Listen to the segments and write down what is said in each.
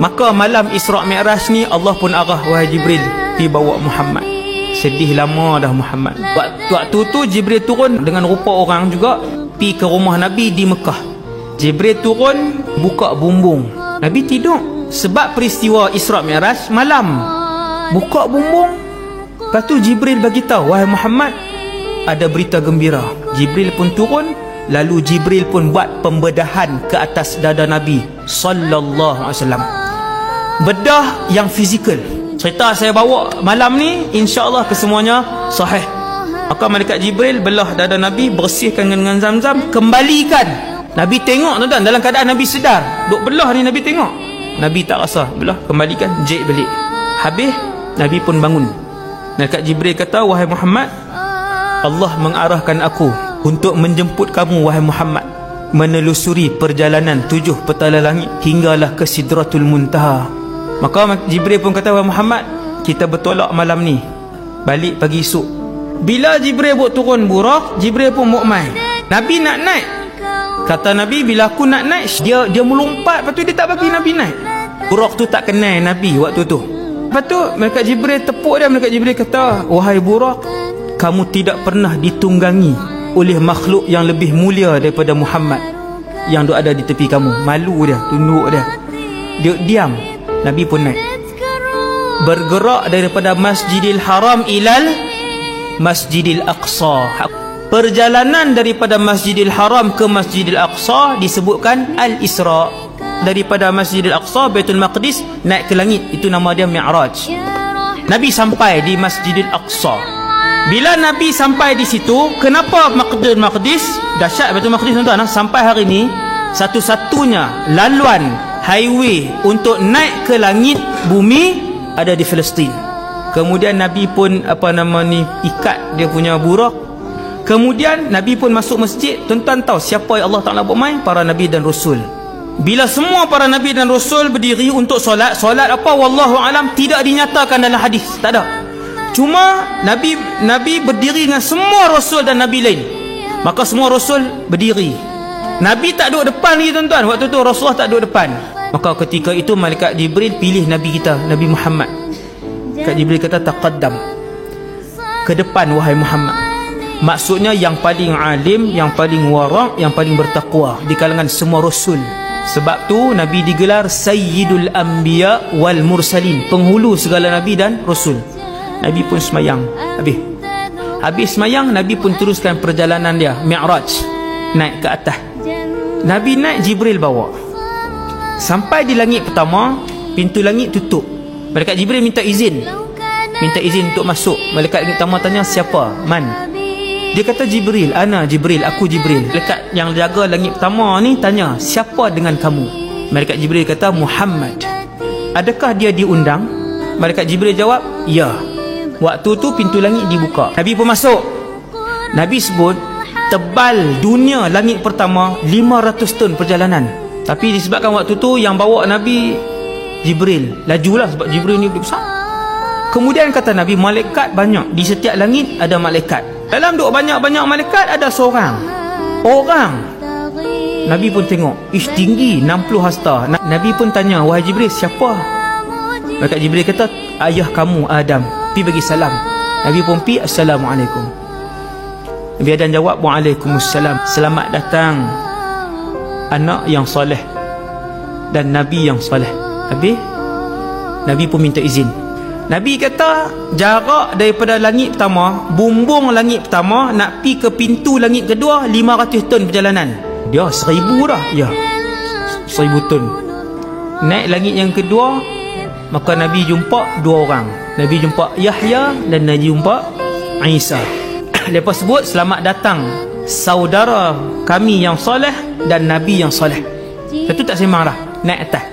Maka malam Isra' Mi'raj ni Allah pun arah, wahai Jibril, pi bawa Muhammad. Sedih lama dah Muhammad. Waktu tu Jibril turun dengan rupa orang juga, pi ke rumah Nabi di Mekah. Jibril turun, buka bumbung. Nabi tidur. Sebab peristiwa Isra' Mi'raj malam. Buka bumbung. Lepas tu Jibril bagi tahu, wahai Muhammad, ada berita gembira. Jibril pun turun, lalu Jibril pun buat pembedahan ke atas dada Nabi sallallahu alaihi wasallam. Bedah yang fizikal. Cerita saya bawa malam ni insya-Allah kesemuanya sahih. Maka malaikat Jibril belah dada Nabi, bersihkan dengan Zam-Zam, kembalikan. Nabi tengok tuan-tuan, dalam keadaan Nabi sedar. Duk belah ni Nabi tengok. Nabi tak rasa, belah, kembalikan, jek balik. Habis Nabi pun bangun. Malaikat Jibril kata, wahai Muhammad, Allah mengarahkan aku untuk menjemput kamu, wahai Muhammad, menelusuri perjalanan 7 petala langit hinggalah ke Sidratul Muntaha. Maka Jibril pun kata, wahai Muhammad, kita bertolak malam ni, balik pagi esok. Bila Jibril buat turun burak, Jibril pun buat main. Nabi nak naik. Kata Nabi, bila aku nak naik, dia melompat, lepas tu dia tak bagi Nabi naik. Burak tu tak kenal Nabi waktu tu. Lepas tu malaikat Jibril tepuk dia. Malaikat Jibril kata, wahai burak, kamu tidak pernah ditunggangi oleh makhluk yang lebih mulia daripada Muhammad yang ada di tepi kamu. Malu dia, tunduk dia. Dia diam. Nabi pun naik. Bergerak daripada Masjidil Haram ilal Masjidil Aqsa. Perjalanan daripada Masjidil Haram ke Masjidil Aqsa disebutkan Al-Isra'. Daripada Masjidil Aqsa, Baitul Maqdis, naik ke langit, itu nama dia Mi'raj. Nabi sampai di Masjidil Aqsa. Bila Nabi sampai di situ, kenapa Baitul Maqdis? Dahsyat Baitul Maqdis tuan-tuan. Sampai hari ni satu-satunya laluan highway untuk naik ke langit bumi ada di Palestin. Kemudian Nabi pun ikat dia punya burak. Kemudian Nabi pun masuk masjid. Tuan-tuan tahu siapa yang Allah Ta'ala buat main? Para Nabi dan Rasul. Bila semua para Nabi dan Rasul berdiri untuk solat, solat apa? Wallahu alam, tidak dinyatakan dalam hadis. Tak ada. Cuma Nabi berdiri dengan semua Rasul dan Nabi lain. Maka semua Rasul berdiri. Nabi tak duduk depan lagi tuan-tuan. Waktu tu Rasulullah tak duduk depan. Maka ketika itu malaikat Jibril pilih Nabi kita, Nabi Muhammad. Malaikat Jibril kata, taqaddam, ke depan wahai Muhammad. Maksudnya yang paling alim, yang paling wara', yang paling bertakwa di kalangan semua Rasul. Sebab tu Nabi digelar Sayyidul Anbiya wal Mursalin, penghulu segala Nabi dan Rasul. Nabi pun semayang. Habis semayang, Nabi pun teruskan perjalanan dia, Mi'raj, naik ke atas. Nabi naik, Jibril bawa. Sampai di langit pertama, pintu langit tutup. Malaikat Jibril minta izin untuk masuk. Malaikat langit pertama tanya, siapa? Man? Dia kata, Jibril. Ana Jibril, aku Jibril. Malaikat yang jaga langit pertama ni tanya, siapa dengan kamu? Malaikat Jibril kata, Muhammad. Adakah dia diundang? Malaikat Jibril jawab, ya. Waktu tu pintu langit dibuka. Nabi pun masuk. Nabi sebut tebal dunia langit pertama 500 tahun perjalanan. Tapi disebabkan waktu tu yang bawa Nabi Jibril, lajulah sebab Jibril ni besar. Kemudian kata Nabi, malaikat banyak. Di setiap langit ada malaikat. Dalam duk banyak-banyak malaikat ada seorang orang. Nabi pun tengok, tinggi 60 hasta. Nabi pun tanya, wahai Jibril, siapa? Malaikat Jibril kata, ayah kamu Adam, pi bagi salam. Nabi pun pi, assalamualaikum. Nabi Adam jawab, waalaikumsalam, selamat datang anak yang soleh dan Nabi yang soleh. Habis Nabi pun minta izin. Nabi kata, jarak daripada langit pertama, bumbung langit pertama, nak pi ke pintu langit kedua 500 ton perjalanan. Dia 1000 dah. Ya, 1000 ton. Naik langit yang kedua, maka Nabi jumpa 2 orang. Nabi jumpa Yahya dan Nabi jumpa Isa. Lepas sebut, selamat datang saudara kami yang soleh dan Nabi yang soleh. Itu tak sembang dah, naik atas.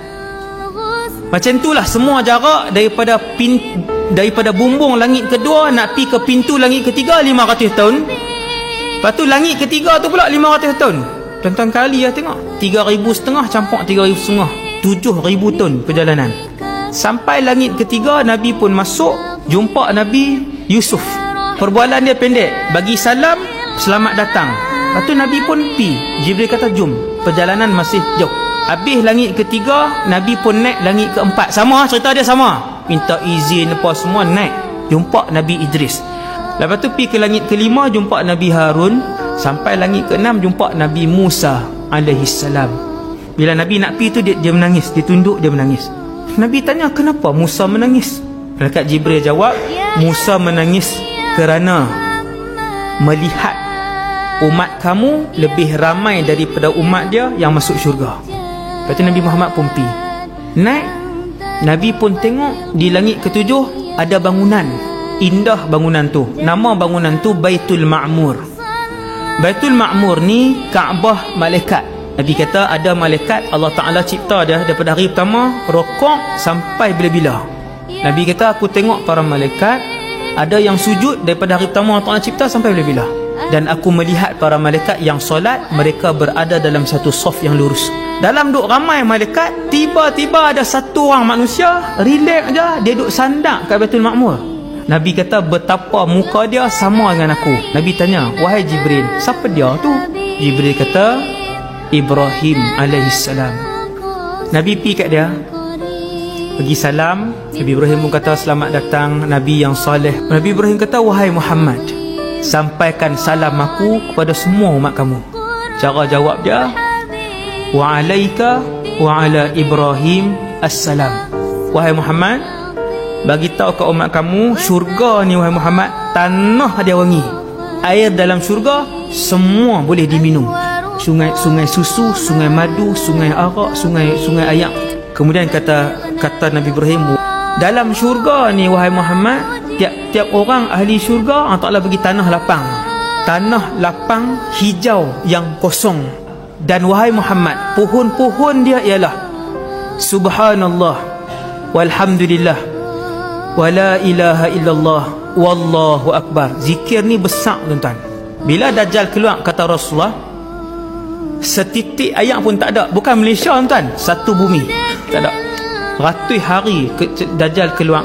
Macam itulah semua jarak daripada bumbung langit kedua nak pi ke pintu langit ketiga 500 tahun. Lepas tu langit ketiga tu pula 500 tahun. Tuan-tuan kali ya, tengok 3,500 campur 3,500, 7,000 tahun perjalanan. Sampai langit ketiga, Nabi pun masuk, jumpa Nabi Yusuf. Perbualan dia pendek, bagi salam, selamat datang. Lepas tu Nabi pun pi. Jibril kata, jom, perjalanan masih jauh. Habis langit ketiga, Nabi pun naik langit keempat. Sama, cerita dia sama. Minta izin apa semua, naik. Jumpa Nabi Idris. Lepas tu pergi ke langit kelima, jumpa Nabi Harun. Sampai langit keenam, jumpa Nabi Musa alaihissalam. Bila Nabi nak pergi tu, dia menangis. Dia tunduk, dia menangis. Nabi tanya, kenapa Musa menangis? Malaikat Jibril jawab, Musa menangis kerana melihat umat kamu lebih ramai daripada umat dia yang masuk syurga. Lepas tu Nabi Muhammad pun pergi naik. Nabi pun tengok di langit ketujuh ada bangunan. Indah bangunan tu. Nama bangunan tu Baitul Ma'mur. Baitul Ma'mur ni Kaabah malaikat. Nabi kata ada malaikat Allah Ta'ala cipta dia daripada hari pertama rokok sampai bila-bila. Nabi kata aku tengok para malaikat ada yang sujud daripada hari pertama Allah Ta'ala cipta sampai bila-bila. Dan aku melihat para malaikat yang solat, mereka berada dalam satu saf yang lurus. Dalam duk ramai malaikat, tiba-tiba ada satu orang manusia relax je, dia duk sandak kat Baitul Ma'mur. Nabi kata betapa muka dia sama dengan aku. Nabi tanya, wahai Jibril, siapa dia tu? Jibril kata, Ibrahim alaihissalam. Nabi pergi kat dia, pergi salam. Nabi Ibrahim pun kata, selamat datang Nabi yang saleh. Nabi Ibrahim kata, wahai Muhammad, sampaikan salam aku kepada semua umat kamu. Cara jawab dia, wa alaika wa ala Ibrahim assalam. Wahai Muhammad, bagi tahu ke umat kamu, syurga ni wahai Muhammad, tanah dia wangi. Air dalam syurga semua boleh diminum. Sungai susu, sungai madu, sungai arak, sungai ayak. Kemudian kata Nabi Ibrahim, dalam syurga ni wahai Muhammad, tiap orang ahli syurga Allah Ta'ala bagi tanah lapang. Tanah lapang hijau yang kosong. Dan wahai Muhammad, pohon-pohon dia ialah subhanallah walhamdulillah wala ilaha illallah wallahu akbar. Zikir ni besar tuan-tuan. Bila Dajjal keluar, kata Rasulullah, setitik air pun tak ada. Bukan Malaysia tuan-tuan, satu bumi tak ada. Ratus hari Dajjal keluar,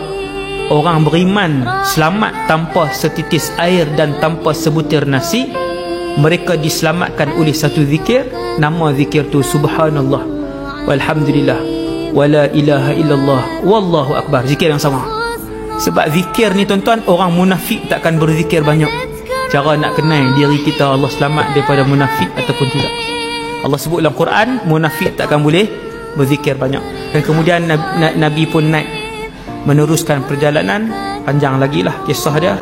orang beriman selamat tanpa setitis air dan tanpa sebutir nasi. Mereka diselamatkan oleh satu zikir. Nama zikir tu subhanallah walhamdulillah wala ilaha illallah wallahu akbar. Zikir yang sama. Sebab zikir ni tuan-tuan, orang munafik takkan berzikir banyak. Cara nak kenal diri kita Allah selamat daripada munafik ataupun tidak, Allah sebut dalam Quran, munafik takkan boleh berzikir banyak. Dan kemudian Nabi pun naik meneruskan perjalanan. Panjang lagi lah kisah dia.